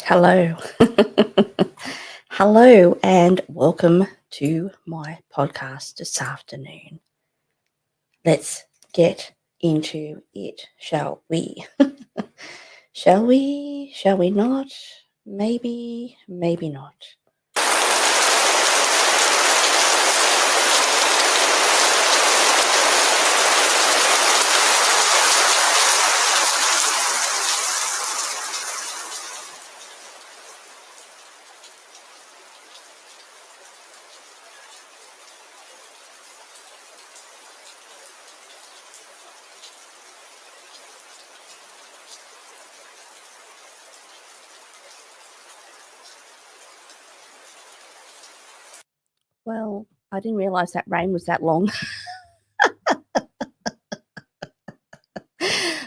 Hello. Hello, and welcome to my podcast this afternoon. Let's get into it, shall we? Shall we? Shall we not? Maybe, maybe not. Well, I didn't realise that rain was that long.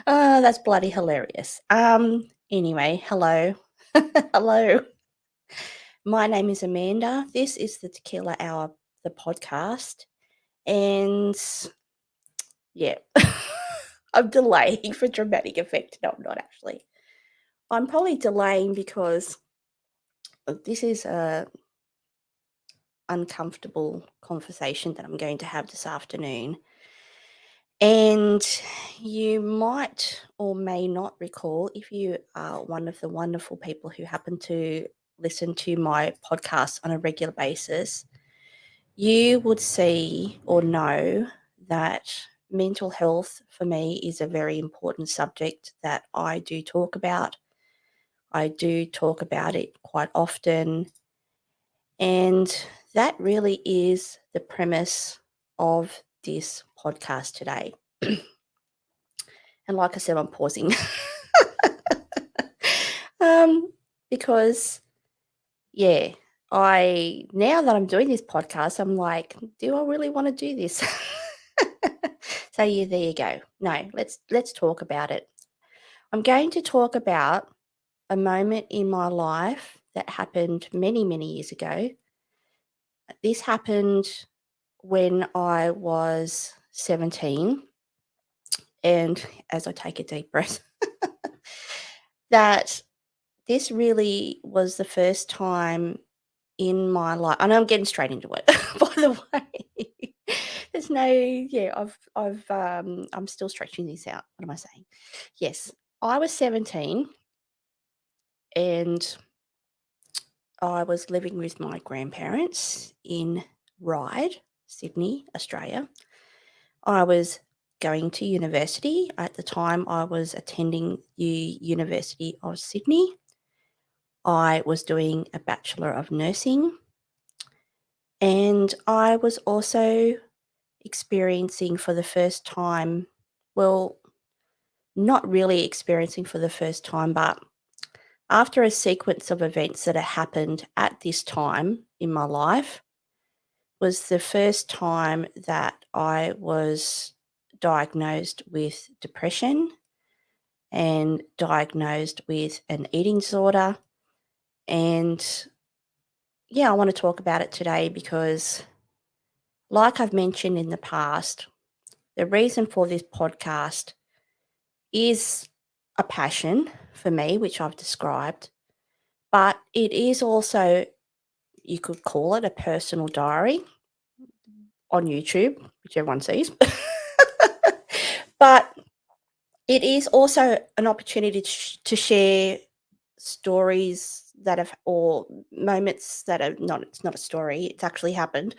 That's bloody hilarious. Anyway, hello. Hello. My name is Amanda. This is the Tequila Hour, the podcast. And yeah, I'm delaying for dramatic effect. No, I'm not actually. I'm probably delaying because this is a uncomfortable conversation that I'm going to have this afternoon. And you might or may not recall, if you are one of the wonderful people who happen to listen to my podcast on a regular basis, you would see or know that mental health for me is a very important subject that I do talk about. I do talk about it quite often. And that really is the premise of this podcast today. And like I said, I'm pausing because, yeah, now that I'm doing this podcast, I'm like, do I really want to do this? So yeah, there you go. No, let's talk about it. I'm going to talk about a moment in my life that happened many, many years ago. This happened when I was 17, and as I take a deep breath, that this really was the first time in my life, and I'm getting straight into it, by the way. There's no, yeah, I'm still stretching this out. What am I saying? Yes, I was 17 and I was living with my grandparents in Ryde, Sydney, Australia. I was going to university. At the time, I was attending the University of Sydney. I was doing a Bachelor of Nursing, and I was also experiencing for the first time, well, not really experiencing for the first time, but after a sequence of events that had happened at this time in my life, was the first time that I was diagnosed with depression and diagnosed with an eating disorder. And yeah, I want to talk about it today because, like I've mentioned in the past, the reason for this podcast is a passion for me, which I've described, but it is also, you could call it a personal diary on YouTube, which everyone sees. But it is also an opportunity to share stories, that have or moments that are not it's not a story, it's actually happened.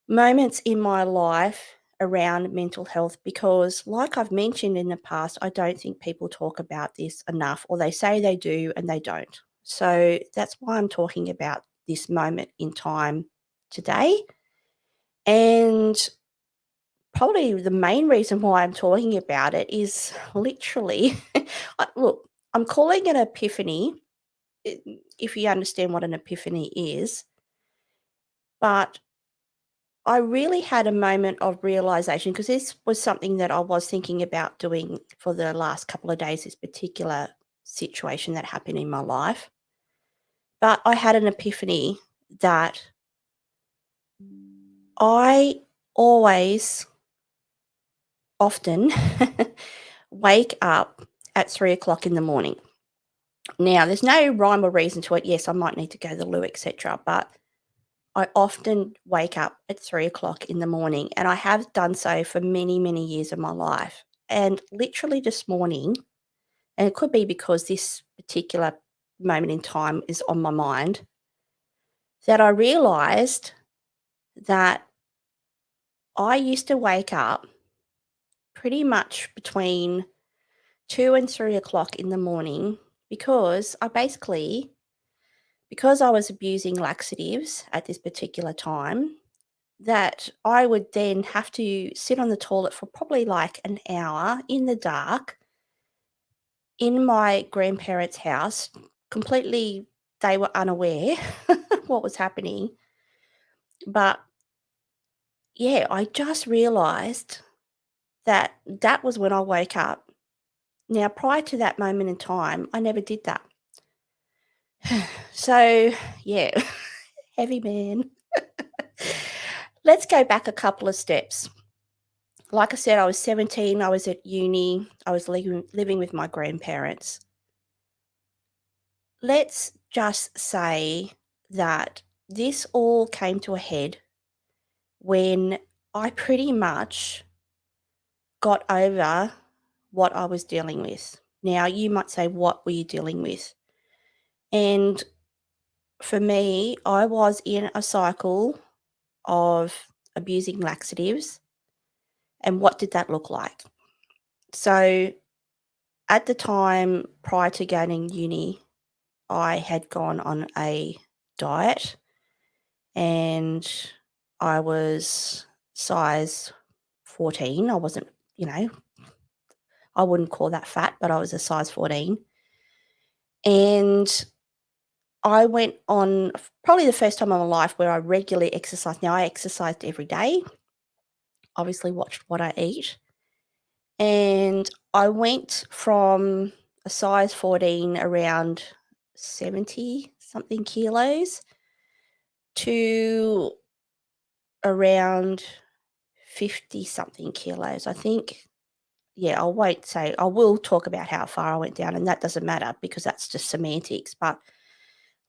Moments in my life around mental health because like I've mentioned in the past, I don't think people talk about this enough or they say they do and they don't. So that's why I'm talking about this moment in time today. And probably the main reason why I'm talking about it is literally look, I'm calling it epiphany i- if you understand what an epiphany is, but I really had a moment of realization because this was something that I was thinking about doing for the last couple of days, this particular situation that happened in my life. But I had an epiphany that I always, often wake up at 3 o'clock in the morning. Now, there's no rhyme or reason to it. Yes, I might need to go to the loo, etc. But I often wake up at 3 o'clock in the morning, and I have done so for many, many years of my life. And literally this morning, and it could be because this particular moment in time is on my mind, that I realized that I used to wake up pretty much between 2 and 3 o'clock in the morning because because I was abusing laxatives at this particular time, that I would then have to sit on the toilet for probably like an hour in the dark in my grandparents' house, completely they were unaware what was happening. But yeah, I just realized that that was when I woke up. Now, prior to that moment in time, I never did that. So, yeah, heavy man. Let's go back a couple of steps. Like I said, I was 17, I was at uni, I was living with my grandparents. Let's just say that this all came to a head when I pretty much got over what I was dealing with. Now, you might say, what were you dealing with? And for me, I was in a cycle of abusing laxatives. And what did that look like? So, at the time prior to going in uni, I had gone on a diet and I was size 14. I wasn't, you know, I wouldn't call that fat, but I was a size 14. And I went on probably the first time in my life where I regularly exercised. Now, I exercised every day, obviously, watched what I eat. And I went from a size 14 around 70 something kilos to around 50 something kilos. I think, yeah, I will talk about how far I went down, and that doesn't matter because that's just semantics. But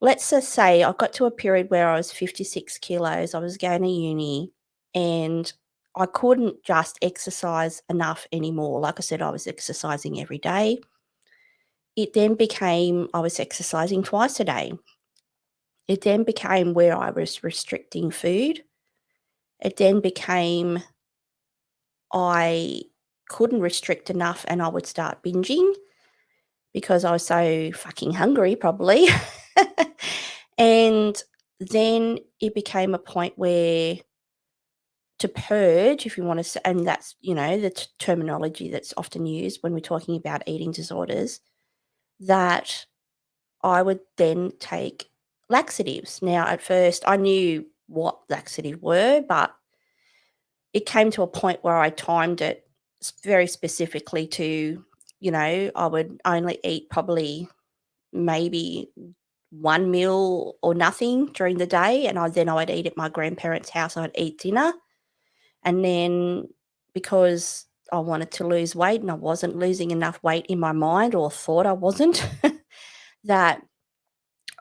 let's just say I got to a period where I was 56 kilos, I was going to uni, and I couldn't just exercise enough anymore. Like I said, I was exercising every day. It then became I was exercising twice a day. It then became where I was restricting food. It then became I couldn't restrict enough and I would start binging because I was so fucking hungry, probably. And then it became a point where to purge, if you want to say, and that's, the terminology that's often used when we're talking about eating disorders, that I would then take laxatives. Now, at first, I knew what laxatives were, but it came to a point where I timed it very specifically to, I would only eat probably maybe one meal or nothing during the day. And I would eat at my grandparents' house. I'd eat dinner. And then because I wanted to lose weight and I wasn't losing enough weight in my mind or thought I wasn't, that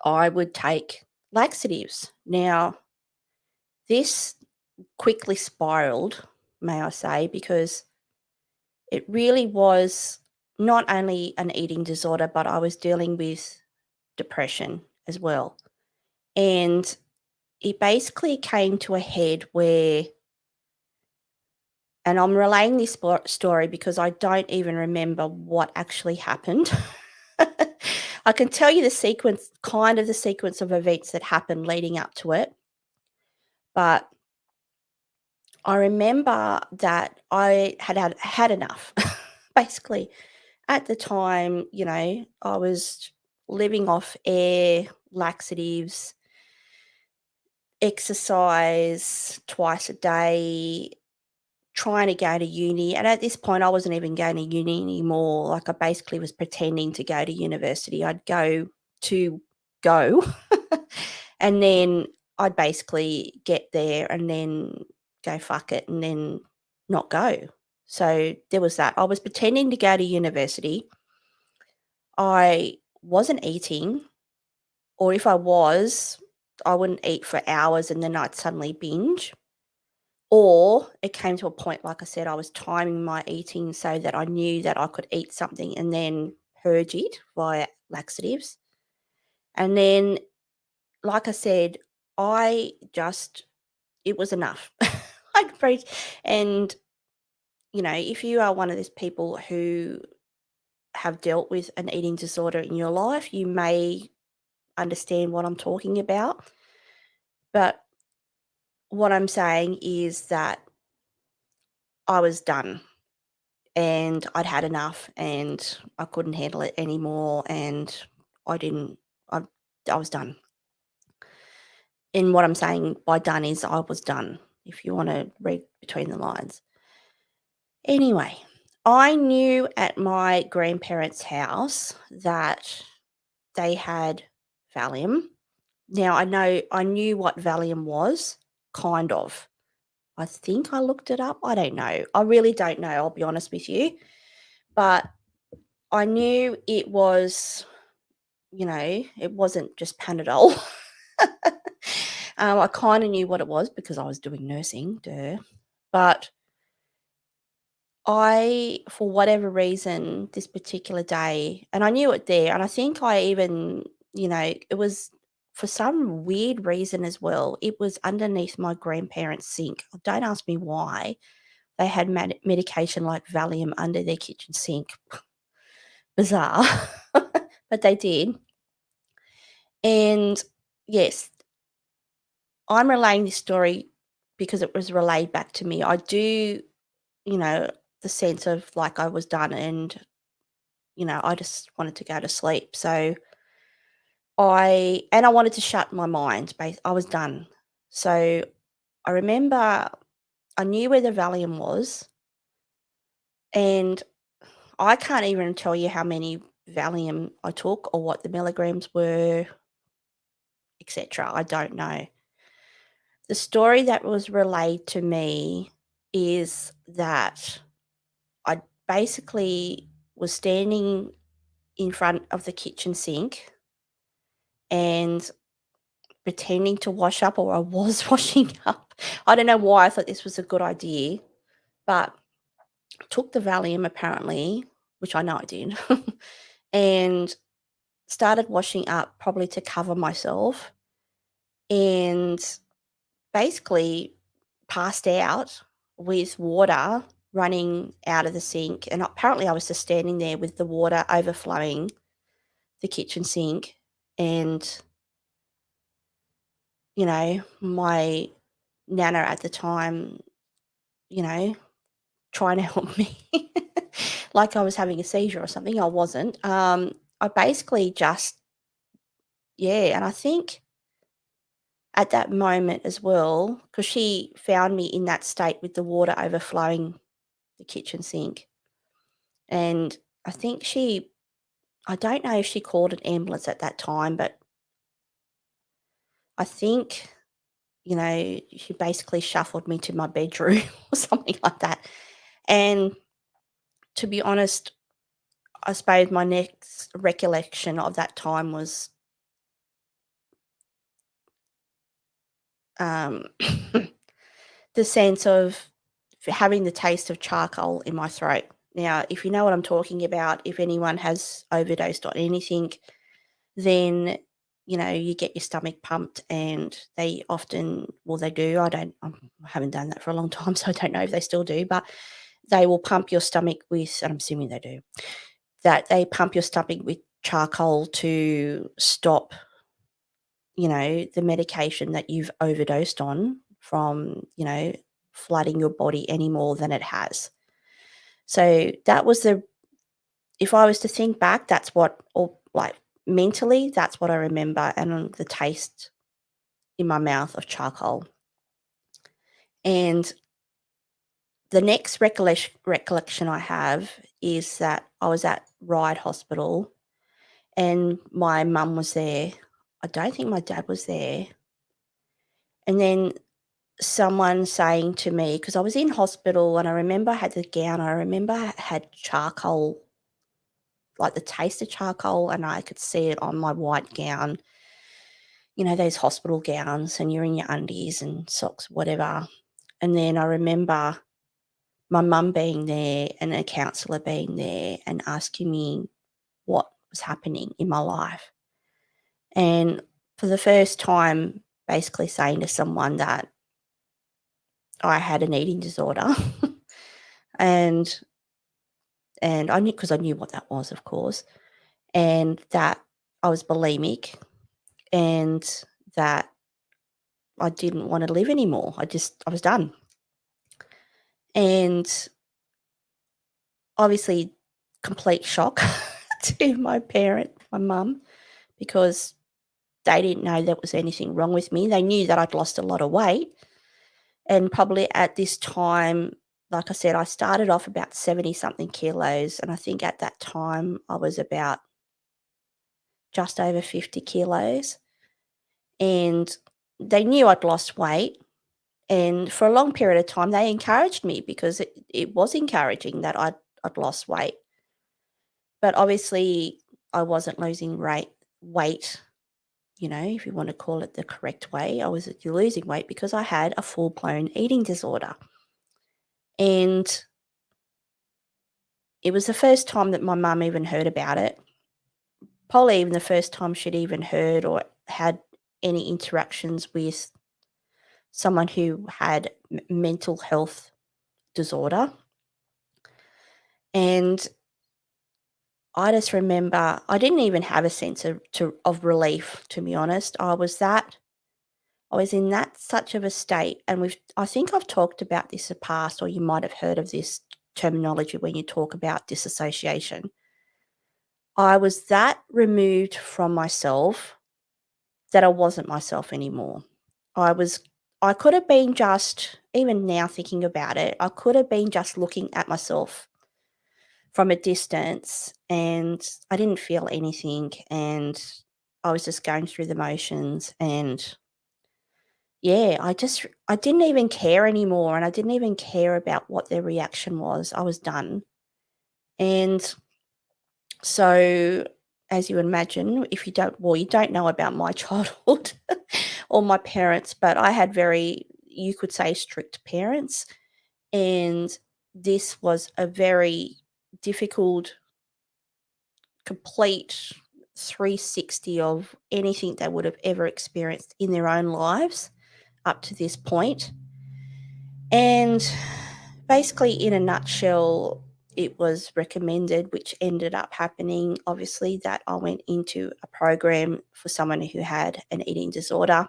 I would take laxatives. Now, this quickly spiraled, may I say, because it really was not only an eating disorder, but I was dealing with depression. as well. And it basically came to a head where, and I'm relaying this story because I don't even remember what actually happened. I can tell you the sequence, kind of the sequence of events that happened leading up to it. But I remember that I had enough. Basically, at the time, I was living off air, laxatives, exercise twice a day, trying to go to uni. And at this point, I wasn't even going to uni anymore. Like, I basically was pretending to go to university. I'd go to go, and then I'd basically get there and then go fuck it and then not go. So there was that. I was pretending to go to university. I wasn't eating, or if I was, I wouldn't eat for hours and then I'd suddenly binge. Or it came to a point, like I said, I was timing my eating so that I knew that I could eat something and then purge it via laxatives. And then, like I said, I just, it was enough. I'd break. And, if you are one of those people who have dealt with an eating disorder in your life, you may understand what I'm talking about. But what I'm saying is that I was done. And I'd had enough and I couldn't handle it anymore, and I didn't I I was done. And what I'm saying by done is I was done, if you wanna read between the lines. Anyway, I knew at my grandparents' house that they had Valium. Now I knew what Valium was, kind of. I think I looked it up, I don't know. I really don't know, I'll be honest with you. But I knew it was, it wasn't just Panadol. I kind of knew what it was because I was doing nursing, duh. But for whatever reason, this particular day, and I knew it there, and I think I even, it was for some weird reason as well, it was underneath my grandparents' sink. Don't ask me why. They had medication like Valium under their kitchen sink. Bizarre, but they did. And yes, I'm relaying this story because it was relayed back to me. I do, you know, the sense of like I was done and, I just wanted to go to sleep. So I wanted to shut my mind. I was done. So I remember I knew where the Valium was, and I can't even tell you how many Valium I took or what the milligrams were, etc. I don't know. The story that was relayed to me is that I basically was standing in front of the kitchen sink and pretending to wash up, or I was washing up. I don't know why I thought this was a good idea, but took the Valium apparently, which I know I did, and started washing up probably to cover myself, and basically passed out with water running out of the sink. And apparently, I was just standing there with the water overflowing the kitchen sink. And, my nana at the time, you know, trying to help me like I was having a seizure or something. I wasn't. I basically just, yeah. And I think at that moment as well, because she found me in that state with the water overflowing the kitchen sink. And I think I don't know if she called an ambulance at that time, but I think, she basically shuffled me to my bedroom or something like that. And to be honest, I suppose my next recollection of that time was um, the sense of having the taste of charcoal in my throat. Now, if you know what I'm talking about, if anyone has overdosed on anything, then you get your stomach pumped, and they often, well, they do. I haven't done that for a long time, so I don't know if they still do, but they will pump your stomach with, and I'm assuming they do, that they pump your stomach with charcoal to stop, the medication that you've overdosed on from, flooding your body any more than it has. So that was if I was to think back, that's what, or like mentally, that's what I remember, and the taste in my mouth of charcoal. And the next recollection I have is that I was at Ryde Hospital and my mum was there. I don't think my dad was there. And then someone saying to me, because I was in hospital and I remember I had the gown, I remember I had charcoal, like the taste of charcoal, and I could see it on my white gown, those hospital gowns, and you're in your undies and socks, whatever. And then I remember my mum being there and a counsellor being there and asking me what was happening in my life. And for the first time, basically saying to someone that I had an eating disorder. and and I knew, because I knew what that was, of course, and that I was bulimic, and that I didn't want to live anymore. I was done. And obviously, complete shock to my mum, because they didn't know there was anything wrong with me. They knew that I'd lost a lot of weight. And probably at this time, like I said, I started off about 70 something kilos. And I think at that time I was about just over 50 kilos. And they knew I'd lost weight. And for a long period of time, they encouraged me, because it was encouraging that I'd lost weight. But obviously, I wasn't losing weight, if you want to call it the correct way. I was losing weight because I had a full blown eating disorder. And it was the first time that my mum even heard about it. Probably even the first time she'd even heard or had any interactions with someone who had mental health disorder. And I just remember I didn't even have a sense of relief, to be honest. I was in that such of a state, and I think I've talked about this in the past, or you might have heard of this terminology when you talk about disassociation. I was that removed from myself that I wasn't myself anymore. I could have been just, even now thinking about it, I could have been just looking at myself from a distance, and I didn't feel anything, and I was just going through the motions. And yeah, I didn't even care anymore, and I didn't even care about what their reaction was. I was done. And so, as you imagine, if you don't know about my childhood or my parents, but I had you could say, strict parents. And this was a very difficult, complete 360 of anything they would have ever experienced in their own lives up to this point. And basically, in a nutshell, it was recommended, which ended up happening, obviously, that I went into a program for someone who had an eating disorder.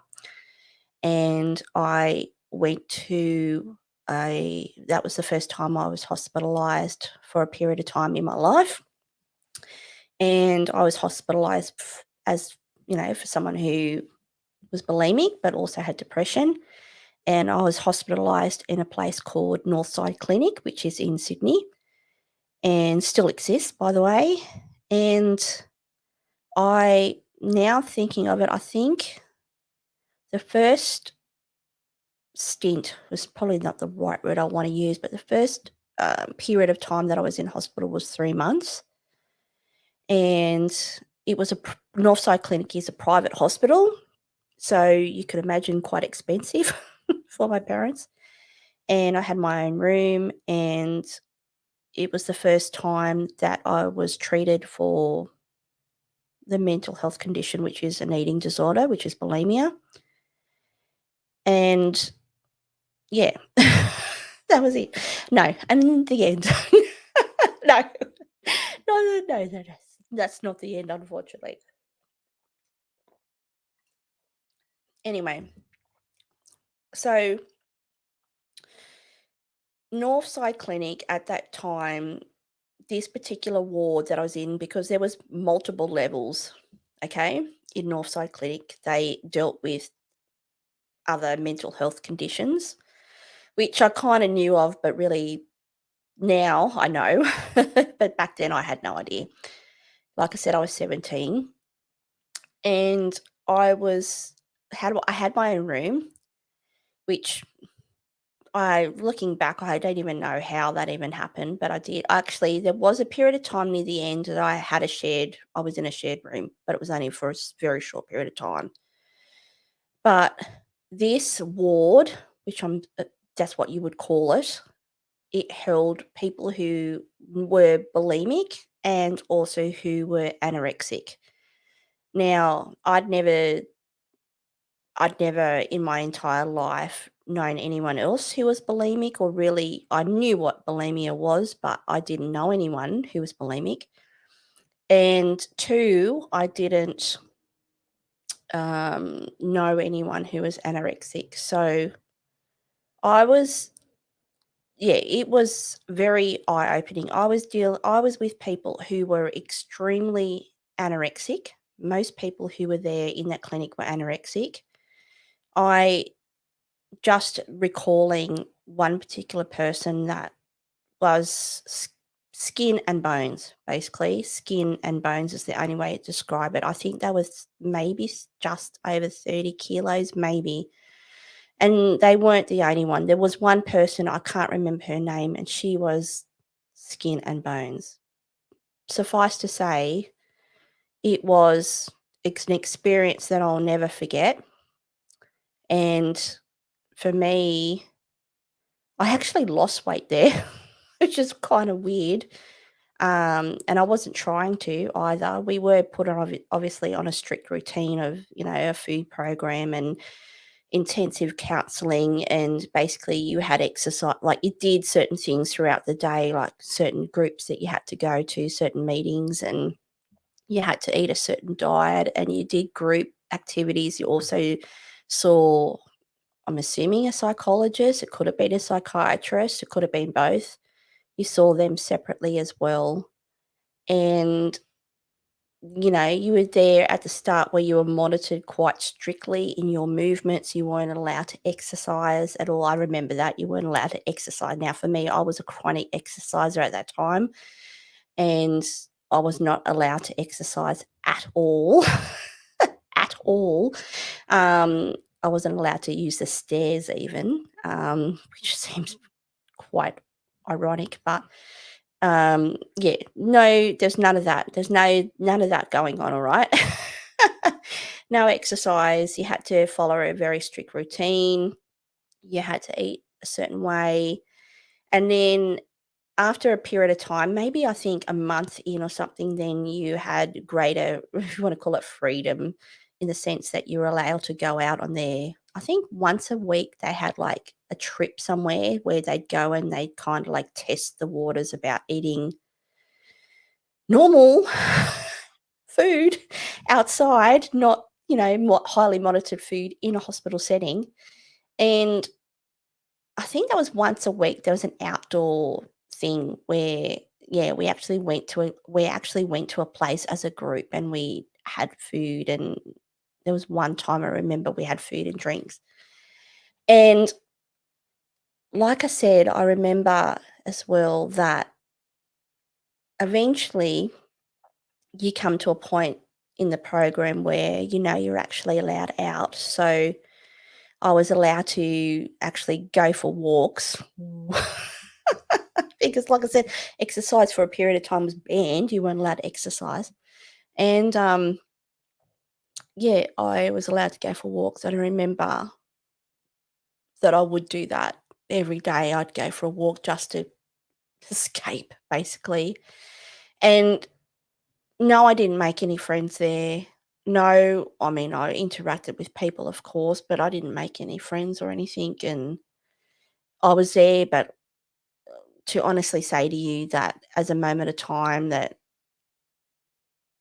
And I went to that was the first time I was hospitalized for a period of time in my life. And I was hospitalized as, for someone who was bulimic, but also had depression. And I was hospitalised in a place called Northside Clinic, which is in Sydney and still exists, by the way. And now thinking of it, I think the first stint was probably not the right word I want to use, but the first period of time that I was in hospital was 3 months. And it was Northside Clinic is a private hospital, so you could imagine quite expensive for my parents. And I had my own room, and it was the first time that I was treated for the mental health condition, which is an eating disorder, which is bulimia. And yeah, that was it. No, and in the end, no, no, that's not the end, unfortunately. Anyway, so Northside Clinic at that time, this particular ward that I was in, because there was multiple levels, okay, in Northside Clinic, they dealt with other mental health conditions, which I kind of knew of, but really now I know. But back then I had no idea. Like I said, I was 17 and I had my own room, which looking back, I don't even know how that even happened, but I did. Actually, there was a period of time near the end that I was in a shared room, but it was only for a very short period of time. But this ward, which that's what you would call it, it held people who were bulimic and also who were anorexic. Now, I'd never in my entire life known anyone else who was bulimic, or really, I knew what bulimia was, but I didn't know anyone who was bulimic. And two, I didn't know anyone who was anorexic. So I was, yeah, it was very eye opening. I was with people who were extremely anorexic. Most people who were there in that clinic were anorexic. I just recalling one particular person that was skin and bones, basically. Skin and bones is the only way to describe it. I think that was maybe just over 30 kilos, maybe. And they weren't the only one. There was one person, I can't remember her name, and she was skin and bones. Suffice to say, it's an experience that I'll never forget. And for me, I actually lost weight there, which is kind of weird. And I wasn't trying to either. We were put on obviously on a strict routine of, a food program and intensive counseling, and basically you had exercise, like you did certain things throughout the day, like certain groups that you had to go to, certain meetings, and you had to eat a certain diet, and you did group activities. You also saw, I'm assuming, a psychologist. It could have been a psychiatrist. It could have been both. You saw them separately as well. And, you were there at the start where you were monitored quite strictly in your movements. You weren't allowed to exercise at all. I remember that. You weren't allowed to exercise. Now, for me, I was a chronic exerciser at that time, and I was not allowed to exercise at all. At all. I wasn't allowed to use the stairs even, which seems quite ironic, but yeah, no, there's none of that. There's none of that going on, all right? No exercise. You had to follow a very strict routine. You had to eat a certain way. And then after a period of time, maybe I think a month in or something, then you had greater, if you want to call it, freedom, in the sense that you were allowed to go out on there. I think once a week they had like a trip somewhere where they'd go and they'd kind of like test the waters about eating normal food outside, not, highly monitored food in a hospital setting. And I think that was once a week. There was an outdoor thing where, yeah, we actually went to a place as a group and we had food, and there was one time I remember we had food and drinks. And like I said, I remember as well that eventually you come to a point in the program where you're actually allowed out. So I was allowed to actually go for walks. Because, like I said, exercise for a period of time was banned. You weren't allowed to exercise. And yeah, I was allowed to go for walks. And I remember that I would do that every day. I'd go for a walk just to escape, basically. And No, I didn't make any friends there. No, I mean, I interacted with people, of course, but I didn't make any friends or anything, and I was there, but to honestly say to you that as a moment of time that,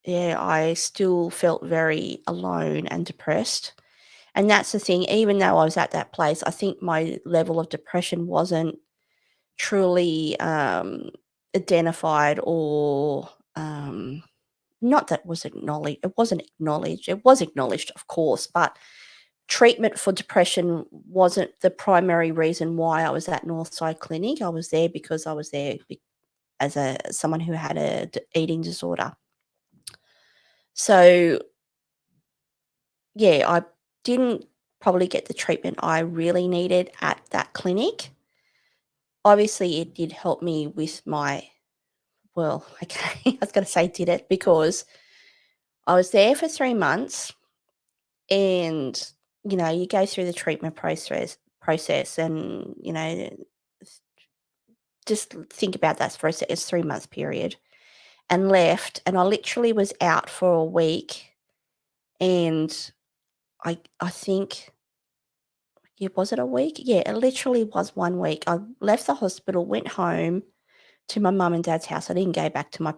yeah, I still felt very alone and depressed, and that's the thing, even though I was at that place, I think my level of depression wasn't truly, identified or, not that was acknowledged it wasn't acknowledged, it was acknowledged, of course, but treatment for depression wasn't the primary reason why I was at Northside Clinic. I was there because I was there as someone who had a eating disorder. So, yeah, I didn't probably get the treatment I really needed at that clinic. Obviously, it did help me with my, well, okay, I was going to say did it because I was there for 3 months. And, you go through the treatment process and, s just think about that for a 3-month period, and left, and I literally was out for a week, and I think, yeah, was it a week? Yeah, it literally was 1 week. I left the hospital, went home to my mum and dad's house. I didn't go back to my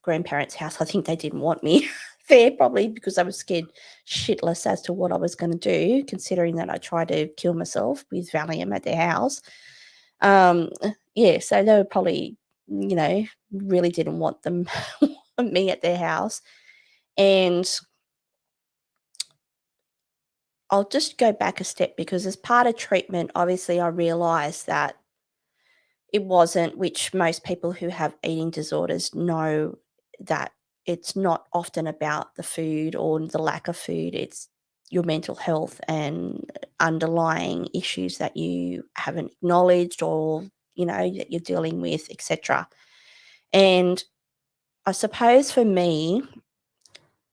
grandparents' house. I think they didn't want me there probably because I was scared shitless as to what I was gonna do, considering that I tried to kill myself with Valium at their house. Yeah, so they were probably, really didn't want them want me at their house. And I'll just go back a step because as part of treatment, obviously I realized that it wasn't, which most people who have eating disorders know, that it's not often about the food or the lack of food, it's your mental health and underlying issues that you haven't acknowledged or, that you're dealing with, etc. And I suppose for me,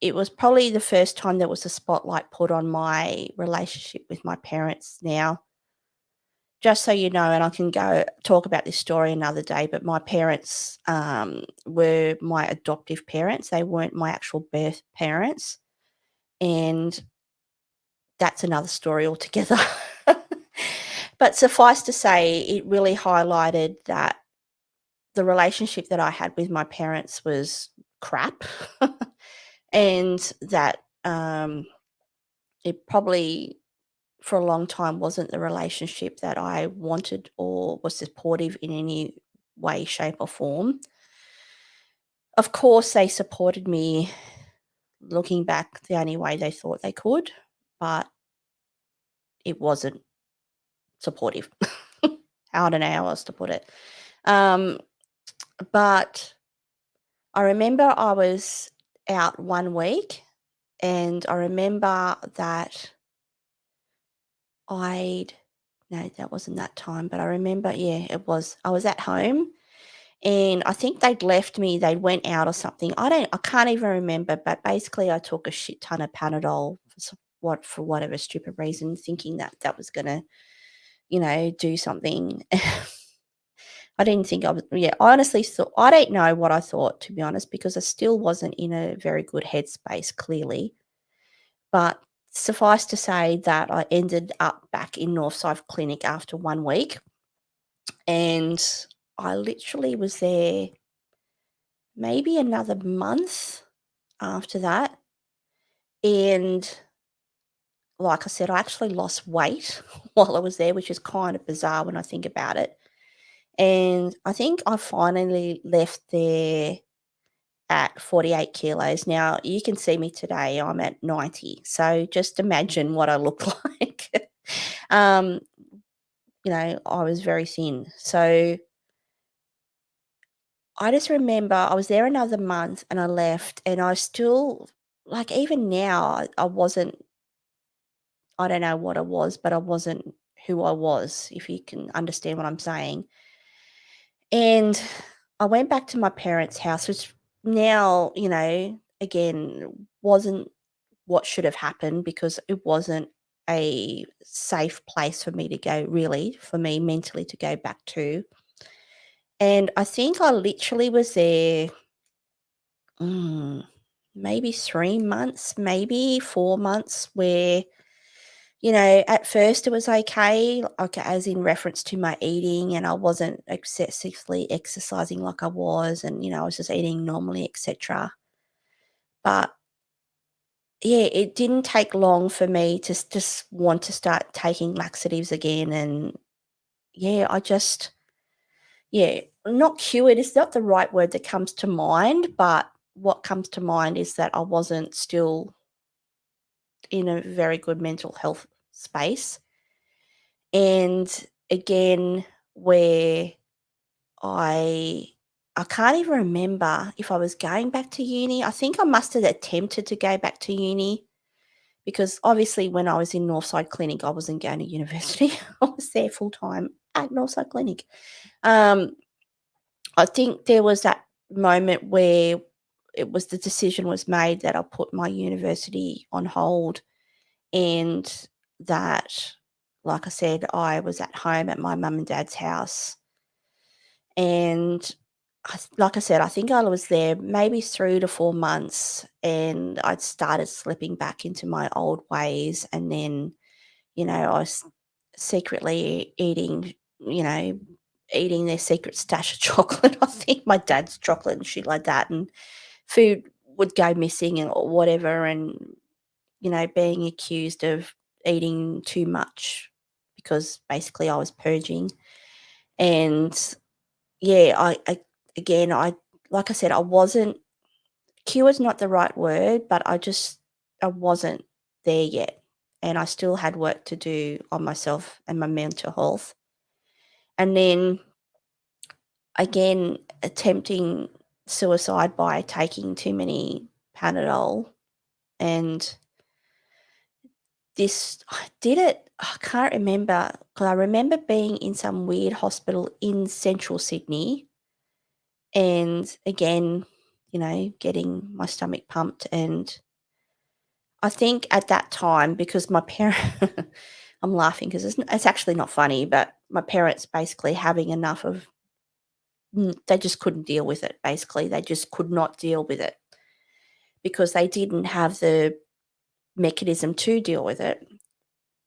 it was probably the first time there was a spotlight put on my relationship with my parents now. Just so you know, and I can go talk about this story another day, but my parents, were my adoptive parents. They weren't my actual birth parents, and that's another story altogether. But suffice to say, it really highlighted that the relationship that I had with my parents was crap, and that, it probably for a long time wasn't the relationship that I wanted or was supportive in any way, shape, or form. Of course, they supported me looking back the only way they thought they could, but it wasn't supportive. I don't know how else to put it. Um, but I remember I was out 1 week, and I remember that I'd no, that wasn't that time, but I remember, yeah, it was. I was at home. And I think they'd left me, they went out or something. I can't even remember, but basically I took a shit ton of Panadol for whatever stupid reason, thinking that that was gonna, do something. I didn't think I was, yeah, I honestly thought, I don't know what I thought, to be honest, because I still wasn't in a very good headspace, clearly. But suffice to say that I ended up back in Northside Clinic after 1 week, and I literally was there maybe another month after that. And like I said, I actually lost weight while I was there, which is kind of bizarre when I think about it. And I think I finally left there at 48 kilos. Now, you can see me today, I'm at 90. So just imagine what I look like. um, I was very thin. So I just remember I was there another month and I left, and I still, like, even now, I wasn't, I don't know what I was, but I wasn't who I was, if you can understand what I'm saying. And I went back to my parents' house, which now, again, wasn't what should have happened because it wasn't a safe place for me to go, really, for me mentally to go back to. And I think I literally was there. maybe 3 months, maybe 4 months where, at first it was okay, like, as in reference to my eating, and I wasn't excessively exercising like I was, and, I was just eating normally, etcetera. But, yeah, it didn't take long for me to just want to start taking laxatives again, and, yeah, yeah, not cured is not the right word that comes to mind, but what comes to mind is that I wasn't still in a very good mental health space. And again, where I I can't even remember if I was going back to uni. I think I must have attempted to go back to uni because obviously when I was in Northside Clinic, I wasn't going to university. I was there full time at Northside Clinic. Um, I think there was that moment where the decision was made that I put my university on hold, and that, like I said, I was at home at my mum and dad's house, and like I said, I think I was there maybe 3 to 4 months, and I'd started slipping back into my old ways, and then, I was secretly eating their secret stash of chocolate. I think my dad's chocolate and shit like that, and food would go missing and or whatever, and, being accused of eating too much because basically I was purging. And yeah, I again, I like I said, I wasn't cured's not the right word, but I wasn't there yet. And I still had work to do on myself and my mental health. And then again, attempting suicide by taking too many Panadol, and I did it. I can't remember because I remember being in some weird hospital in central Sydney, and again, getting my stomach pumped. And I think at that time, because my parent, I'm laughing because it's actually not funny, but my parents basically having enough of, they just couldn't deal with it. Basically, they just could not deal with it because they didn't have the mechanism to deal with it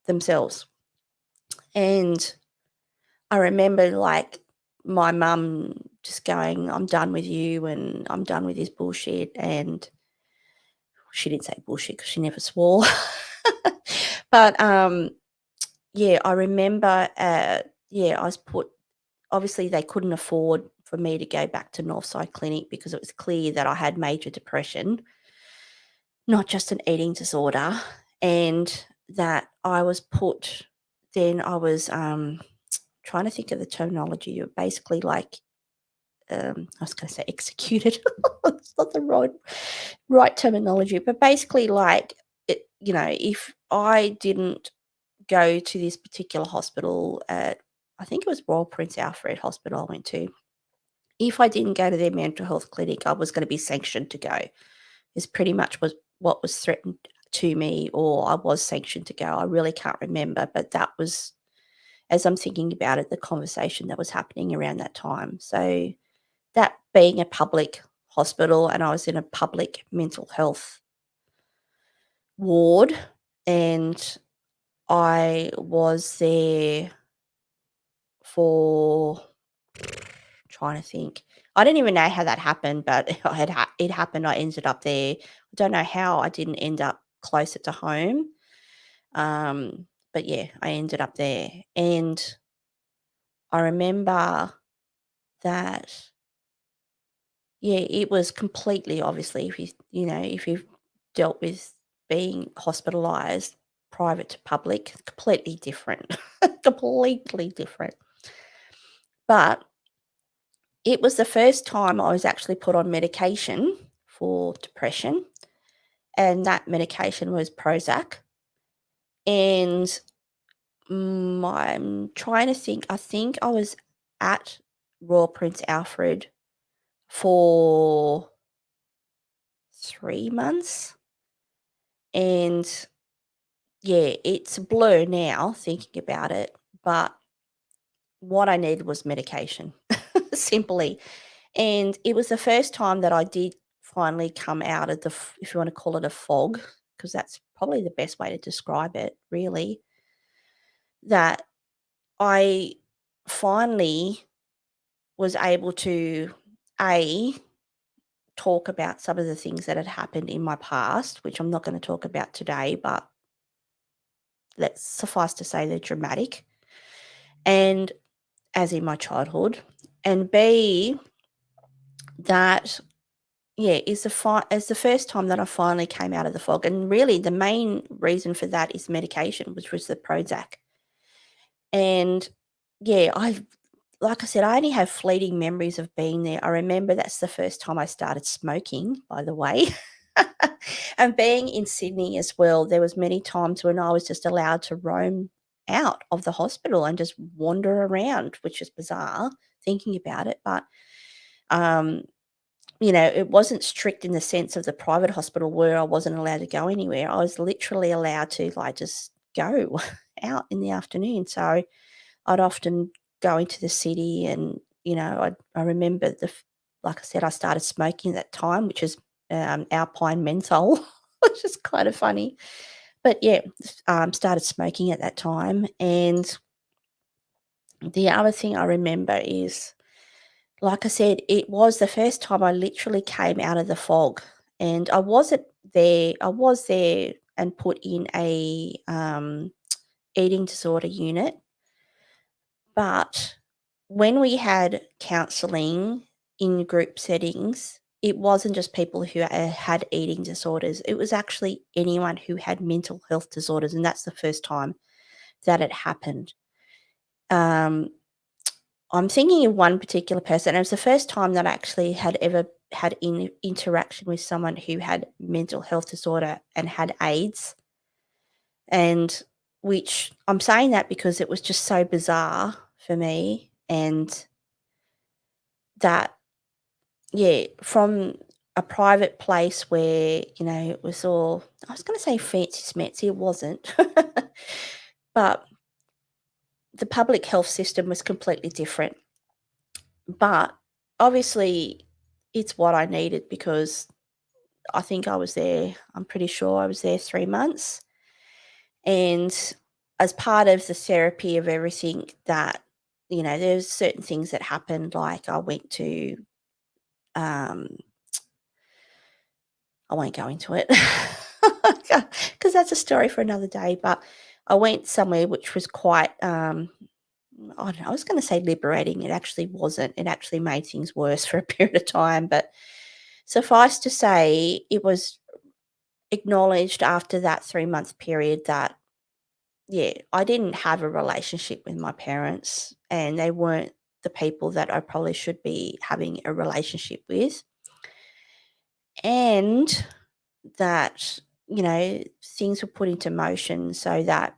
themselves. And I remember, like, my mum just going, "I'm done with you, and I'm done with this bullshit," and she didn't say bullshit because she never swore. But, yeah, I remember, yeah, I was put obviously, they couldn't afford for me to go back to Northside Clinic because it was clear that I had major depression, not just an eating disorder, and that I was put then I was, trying to think of the terminology, basically, like, I was gonna say executed. It's not the right terminology, but basically, like, if I didn't go to this particular hospital at, I think it was Royal Prince Alfred Hospital I went to. If I didn't go to their mental health clinic, I was gonna be sanctioned to go, is pretty much was what was threatened to me, or I was sanctioned to go. I really can't remember, but that was, as I'm thinking about it, the conversation that was happening around that time. So that being a public hospital, and I was in a public mental health ward, and I was there for, trying to think. I don't even know how that happened, but it happened. I ended up there. I don't know how I didn't end up closer to home. But yeah, I ended up there. And I remember that, yeah, it was completely, obviously, if you've dealt with being hospitalized, private to public, completely different. Completely different. But it was the first time I was actually put on medication for depression, and that medication was Prozac. And, I'm trying to think, I think I was at Royal Prince Alfred for 3 months, and, yeah, it's a blur now thinking about it, but what I needed was medication, simply. And it was the first time that I did finally come out of the if you wanna call it a fog, because that's probably the best way to describe it, really, that I finally was able to, A, talk about some of the things that had happened in my past, which I'm not gonna talk about today, but let's suffice to say they're dramatic, and as in my childhood, and B, that, yeah, is the first time that I finally came out of the fog, and really the main reason for that is medication, which was the Prozac. And, yeah, like I said, I only have fleeting memories of being there. I remember that's the first time I started smoking, by the way. And being in Sydney as well, there was many times when I was just allowed to roam out of the hospital and just wander around, which is bizarre thinking about it, but, um, it wasn't strict in the sense of the private hospital where I wasn't allowed to go anywhere. I was literally allowed to, like, just go out in the afternoon, so I'd often go into the city and, I remember like I said, I started smoking at that time, which is, Alpine menthol, which is kind of funny. But yeah, started smoking at that time. And the other thing I remember is, like I said, it was the first time I literally came out of the fog. And I was there and put in a eating disorder unit. But when we had counselling in group settings, it wasn't just people who had eating disorders. It was actually anyone who had mental health disorders, and that's the first time that it happened. Um, I'm thinking of one particular person. And it was the first time that I actually had ever had interaction with someone who had mental health disorder and had AIDS. And which I'm saying that because it was just so bizarre for me, and that, yeah, from a private place where, it was all, I was gonna say fancy smancy, it wasn't. But the public health system was completely different. But obviously it's what I needed because I'm pretty sure I was there 3 months, and as part of the therapy of everything that, there's certain things that happened, like I went to, um I won't go into it because that's a story for another day. But I went somewhere which was quite, I don't know, I was going to say liberating. It actually wasn't. It actually made things worse for a period of time. But suffice to say, it was acknowledged after that 3-month period that, yeah, I didn't have a relationship with my parents, and they weren't the people that I probably should be having a relationship with. And that, things were put into motion so that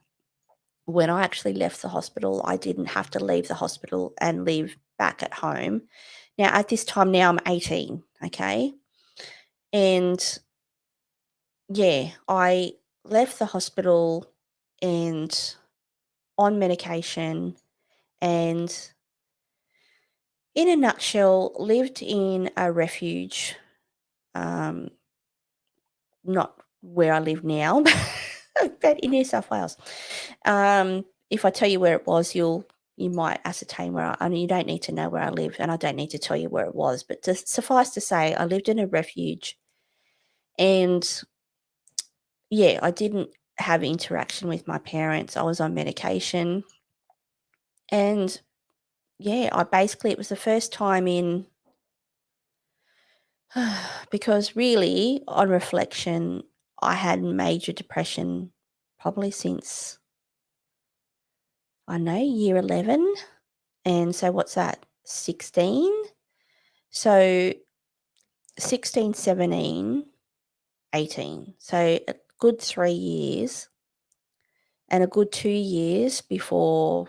when I actually left the hospital, I didn't have to leave the hospital and live back at home. Now, at this time now, I'm 18, okay? And yeah, I left the hospital and on medication, and in a nutshell, lived in a refuge, um, not where I live now, but in New South Wales. If I tell you where it was, you might ascertain where I mean, you don't need to know where I live, and I don't need to tell you where it was, but just suffice to say, I lived in a refuge, and yeah, I didn't have interaction with my parents. I was on medication, and yeah, it was the first time in because really, on reflection, I had major depression probably since, I know, year 11. And so what's that? 16? So 16, 17, 18. So a good 3 years and a good 2 years before,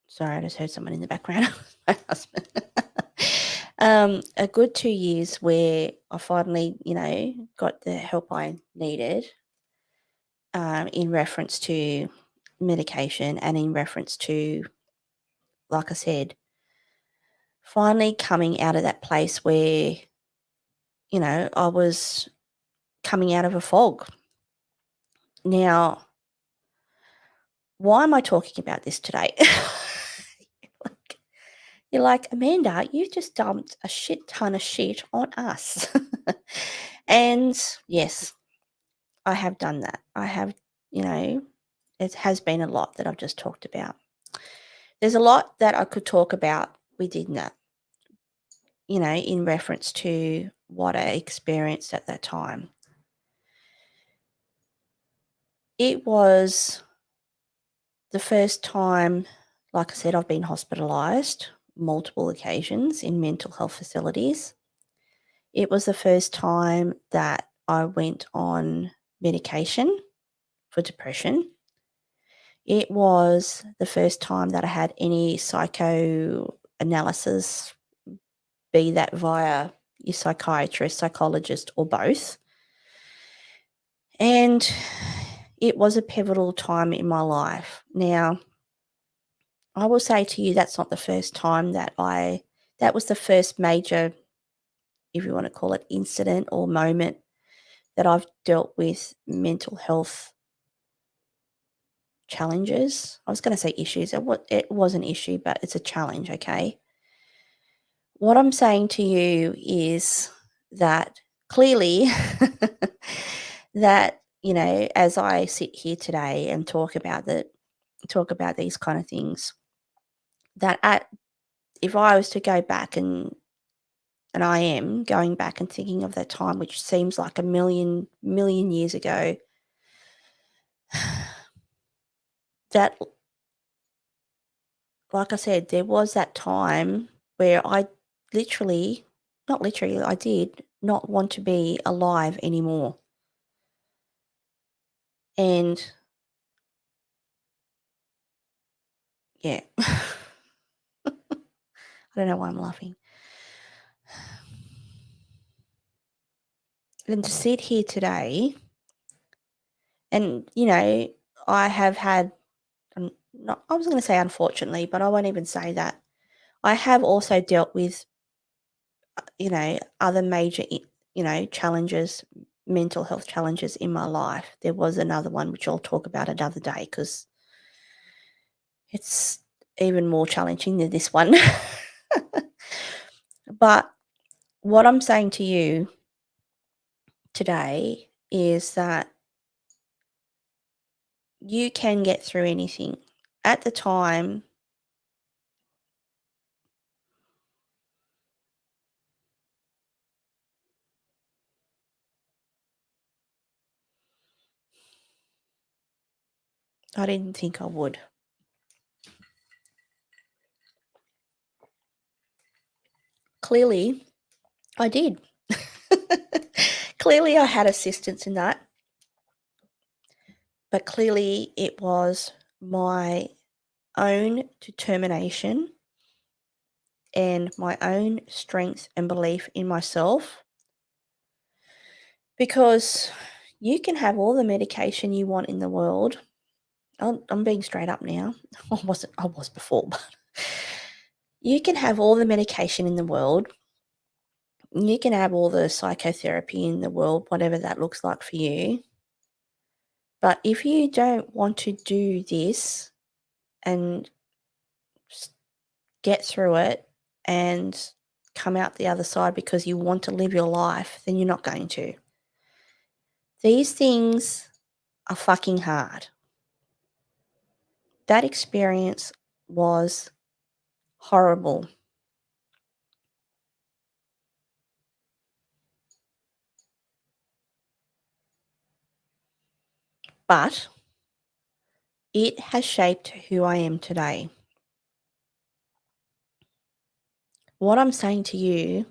sorry, I just heard someone in the background. My husband. A good 2 years where I finally, got the help I needed, in reference to medication and in reference to, like I said, finally coming out of that place where, I was coming out of a fog. Now, why am I talking about this today? Like, you're like, Amanda, you just dumped a shit ton of shit on us. And yes, I have done that. I have, it has been a lot that I've just talked about. There's a lot that I could talk about within that, in reference to what I experienced at that time. It was the first time, like I said, I've been hospitalised multiple occasions in mental health facilities. It was the first time that I went on medication for depression. It was the first time that I had any psychoanalysis, be that via your psychiatrist, psychologist, or both. And it was a pivotal time in my life. Now, I will say to you, that's not the first time that was the first major, if you want to call it, incident or moment that I've dealt with mental health challenges. I was going to say issues. It was an issue, but it's a challenge, okay? What I'm saying to you is that clearly that, as I sit here today and talk about these kind of things, if I was to go back and I am going back and thinking of that time, which seems like a million years ago, that, like I said, there was that time where I literally, not literally, I did not want to be alive anymore. And yeah, I don't know why I'm laughing. And to sit here today, and, I have had, not, I was going to say unfortunately, but I won't even say that. I have also dealt with, other major, challenges, mental health challenges in my life. There was another one which I'll talk about another day because it's even more challenging than this one. But what I'm saying to you today is that you can get through anything. At the time, I didn't think I would. Clearly, I did. Clearly, I had assistance in that, but clearly, it was my own determination and my own strength and belief in myself, because you can have all the medication you want in the world. I'm being straight up now. I was before, but you can have all the medication in the world. You can have all the psychotherapy in the world, whatever that looks like for you. But if you don't want to do this and get through it and come out the other side because you want to live your life, then you're not going to. These things are fucking hard. That experience was horrible. But it has shaped who I am today. What I'm saying to you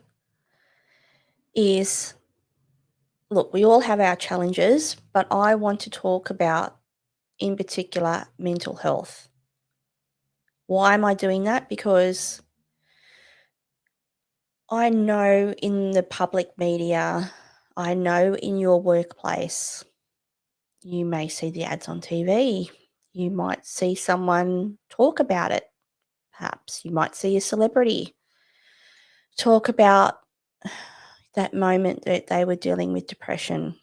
is, look, we all have our challenges, but I want to talk about, in particular, mental health. Why am I doing that? Because I know in the public media, I know in your workplace, you may see the ads on TV. You might see someone talk about it, perhaps. You might see a celebrity. talk about that moment that they were dealing with depression.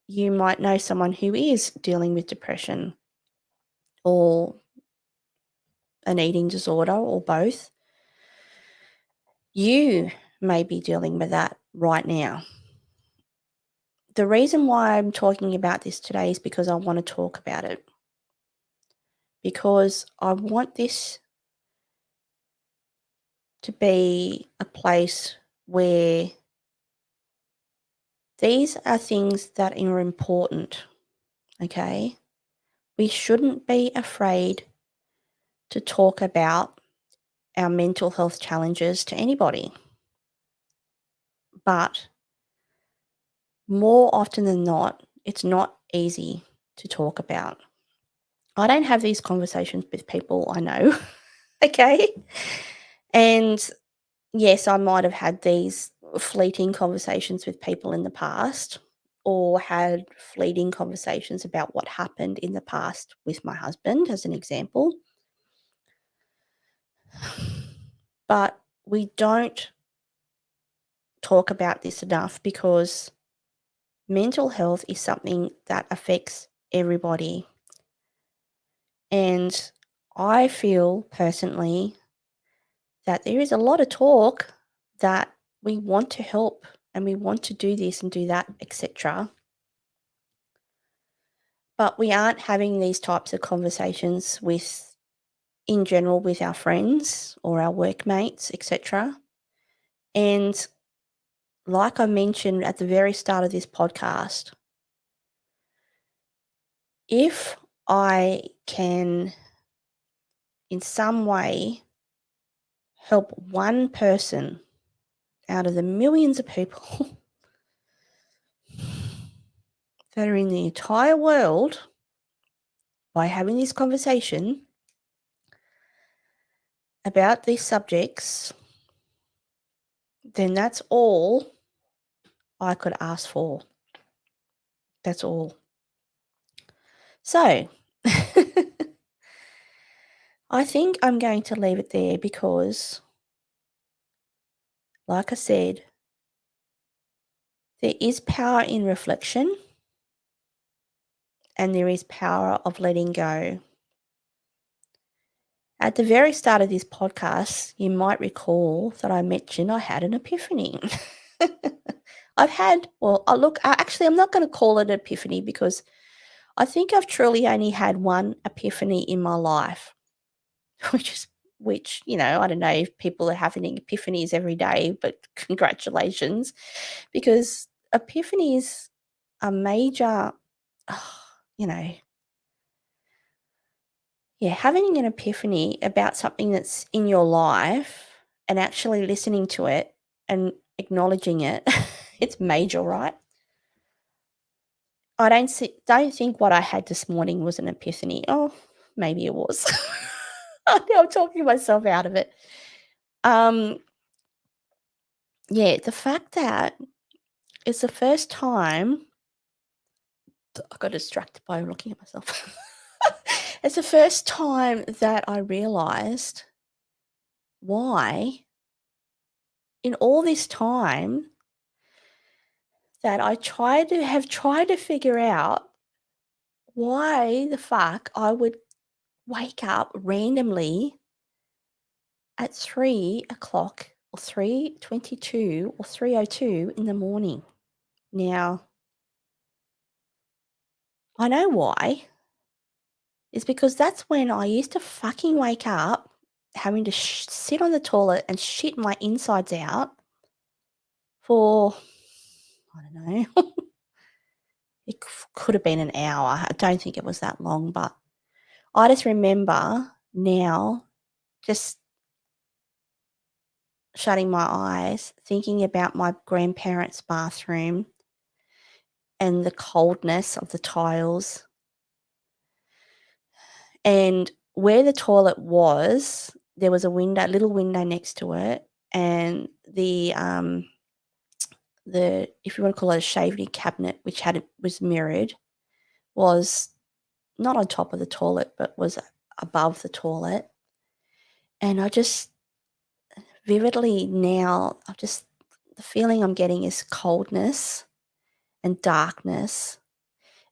You might know someone who is dealing with depression or an eating disorder or both. You may be dealing with that right now. The reason why I'm talking about this today is because I want to talk about it. Because I want this to be a place where these are things that are important, okay? We shouldn't be afraid to talk about our mental health challenges to anybody. But more often than not, it's not easy to talk about. I don't have these conversations with people I know, okay? And yes, I might have had these fleeting conversations with people in the past or had fleeting conversations about what happened in the past with my husband, as an example. But we don't talk about this enough because mental health is something that affects everybody. And I feel personally that there is a lot of talk that we want to help and we want to do this and do that, etc. But we aren't having these types of conversations with, in general, with our friends or our workmates, etc. And like I mentioned at the very start of this podcast, if I can in some way help one person out of the millions of people that are in the entire world by having this conversation about these subjects, then that's all I could ask for. That's all. So, I think I'm going to leave it there because, like I said, there is power in reflection and there is power of letting go. At the very start of this podcast, you might recall that I mentioned I had an epiphany. Actually, I'm not going to call it an epiphany because I think I've truly only had one epiphany in my life, which, I don't know if people are having epiphanies every day, but congratulations, because epiphanies are major, you know, yeah, having an epiphany about something that's in your life and actually listening to it and acknowledging it, it's major, right? I don't think what I had this morning was an epiphany. Oh, maybe it was. I'm talking myself out of it. Um, yeah, the fact that it's the first time I got distracted by looking at myself. It's the first time that I realized why, in all this time, that tried to figure out why the fuck I would wake up randomly at 3 o'clock or 3:22 or 3:02 in the morning. Now, I know why. It's because that's when I used to fucking wake up having to sit on the toilet and shit my insides out for, I don't know, it could have been an hour. I don't think it was that long, but I just remember now just shutting my eyes, thinking about my grandparents' bathroom and the coldness of the tiles. And where the toilet was, there was a little window next to it, and the if you want to call it a shaving cabinet, which was mirrored, was not on top of the toilet, but was above the toilet. And I just vividly now, the feeling I'm getting is coldness and darkness.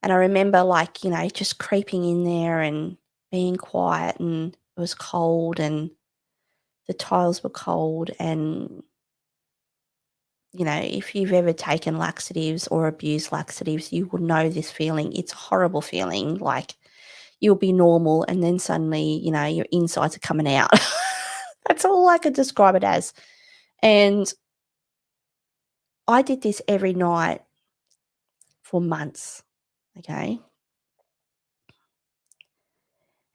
And I remember, like, just creeping in there and being quiet, and it was cold and the tiles were cold. And, if you've ever taken laxatives or abused laxatives, you will know this feeling. It's a horrible feeling. Like, you'll be normal and then suddenly, your insides are coming out. That's all I could describe it as. And I did this every night for months. Okay.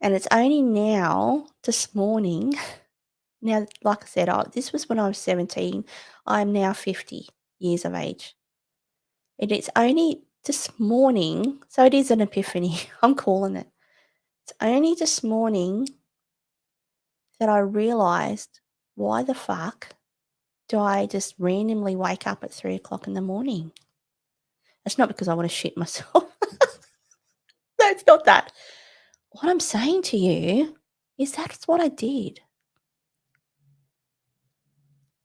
And it's only now, this morning, now, like I said, this was when I was 17. I'm now 50 years of age. And it's only this morning, so it is an epiphany. I'm calling it. It's only this morning that I realized, why the fuck do I just randomly wake up at 3 o'clock in the morning? It's not because I want to shit myself. No, it's not that. What I'm saying to you is that's what I did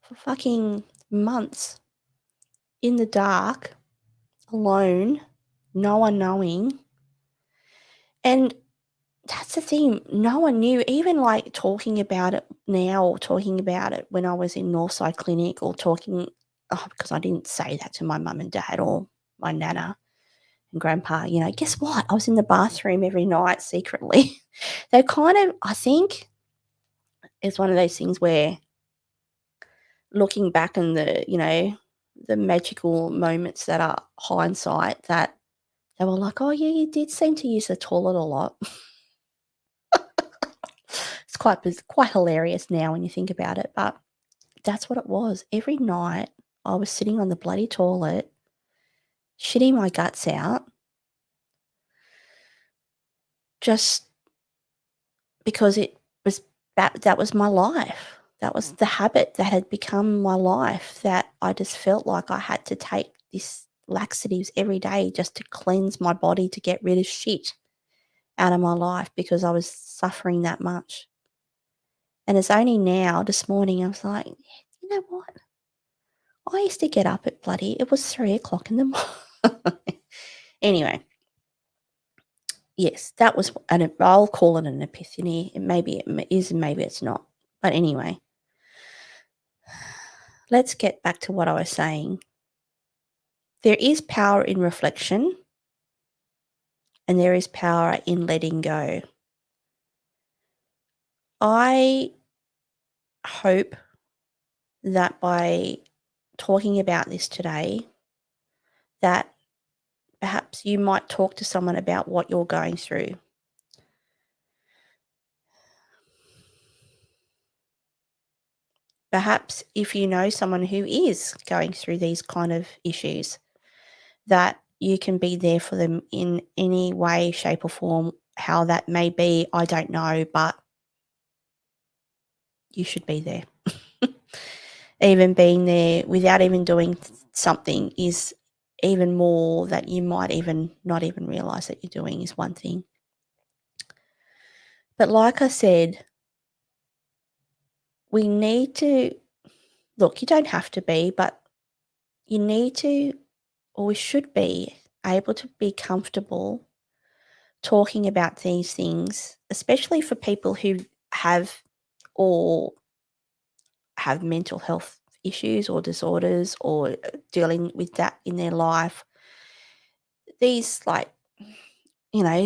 for fucking months, in the dark, alone, no one knowing. And that's the thing, no one knew. Even, like, talking about it now, or talking about it when I was in Northside Clinic, or talking, because I didn't say that to my mum and dad or my nana and grandpa, guess what? I was in the bathroom every night secretly. They kind of, I think it's one of those things where, looking back in the magical moments that are hindsight, that they were like, "Oh, yeah, you did seem to use the toilet a lot." It's quite hilarious now when you think about it, but that's what it was. Every night I was sitting on the bloody toilet, shitting my guts out, just because it was that was my life. That was the habit that had become my life, that I just felt like I had to take this laxatives every day just to cleanse my body, to get rid of shit out of my life, because I was suffering that much. And it's only now, this morning, I was like, "Yeah, you know what? I used to get up at it was 3 o'clock in the morning." Anyway, yes, that was, and I'll call it an epiphany. Maybe it is, and maybe it's not. But anyway, let's get back to what I was saying. There is power in reflection, and there is power in letting go. I hope that by talking about this today, that perhaps you might talk to someone about what you're going through. Perhaps if you know someone who is going through these kind of issues, that you can be there for them in any way, shape, or form. How that may be, I don't know, but you should be there. Even being there without even doing something is even more, that you might even not even realize that you're doing, is one thing. But like I said, we need to look, you don't have to be, but you need to, or we should be able to be comfortable talking about these things, especially for people who have or have mental health issues or disorders, or dealing with that in their life. These, like,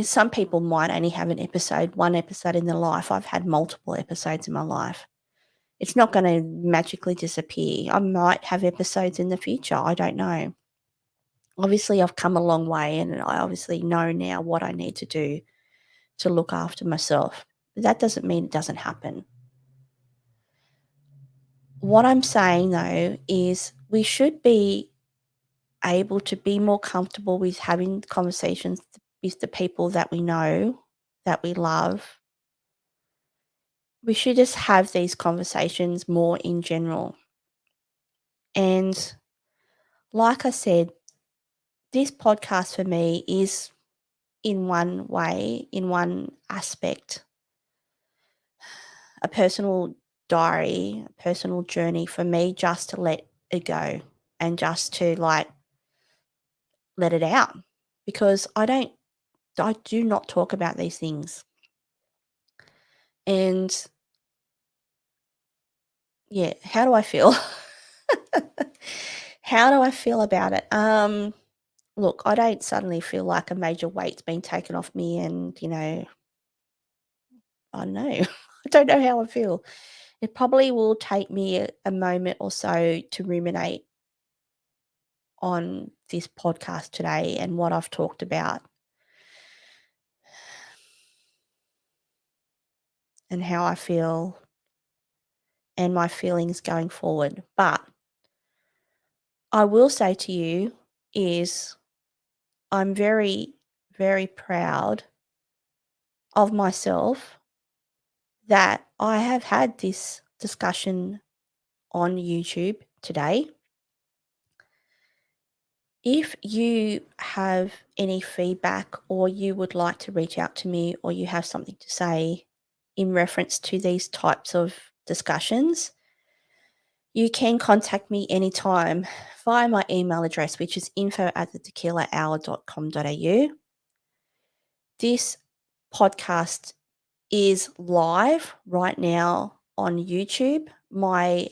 some people might only have one episode in their life. I've had multiple episodes in my life. It's not going to magically disappear. I might have episodes in the future. I don't know. Obviously, I've come a long way, and I obviously know now what I need to do to look after myself. But that doesn't mean it doesn't happen. What I'm saying, though, is we should be able to be more comfortable with having conversations with the people that we know, that we love. We should just have these conversations more in general. And like I said, this podcast for me is, in one way, in one aspect, a personal diary, a personal journey for me just to let it go and just to like let it out, because I do not talk about these things. And yeah, how do I feel? How do I feel about it? Look, I don't suddenly feel like a major weight's been taken off me and, I don't know. I don't know how I feel. It probably will take me a moment or so to ruminate on this podcast today and what I've talked about and how I feel and my feelings going forward. But I will say to you is I'm very, very proud of myself that I have had this discussion on YouTube today. If you have any feedback or you would like to reach out to me or you have something to say in reference to these types of discussions, you can contact me anytime via my email address, which is info@thetequilahour.com.au. This podcast is live right now on YouTube. My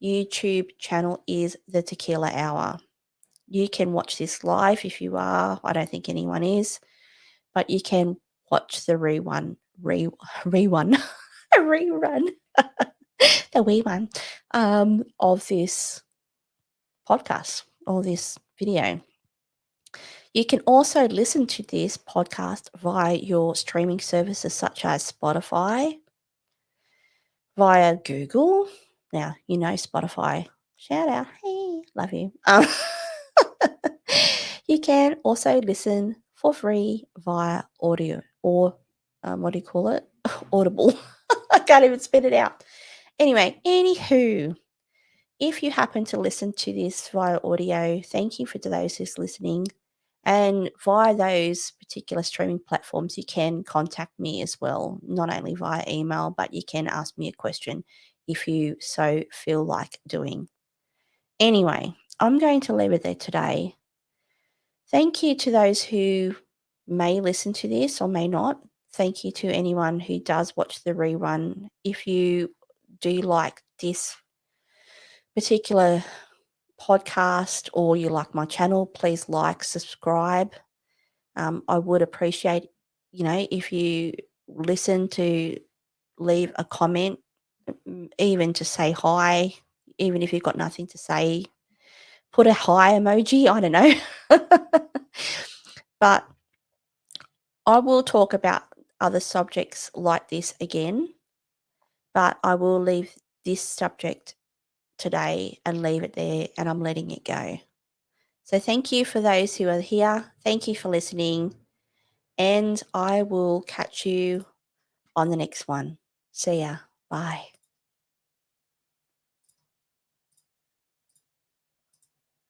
YouTube channel is The Tequila Hour. You can watch this live if you are. I don't think anyone is, but you can watch the rerun, rerun, a rerun, the wee one of this podcast or this video. You can also listen to this podcast via your streaming services such as Spotify, via Google. Now, Spotify. Shout out. Hey, love you. You can also listen for free via audio or what do you call it? Audible. I can't even spit it out. Anyway, anywho, if you happen to listen to this via audio, thank you for those who's listening. And via those particular streaming platforms, you can contact me as well, not only via email, but you can ask me a question if you so feel like doing. Anyway, I'm going to leave it there today. Thank you to those who may listen to this or may not. Thank you to anyone who does watch the rerun. If you do like this particular podcast or you like my channel, please like, subscribe. I would appreciate, if you listen to leave a comment, even to say hi, even if you've got nothing to say, put a hi emoji. I don't know. But I will talk about other subjects like this again, but I will leave this subject today and leave it there, and I'm letting it go. So thank you for those who are here. Thank you for listening, and I will catch you on the next one. See ya. Bye.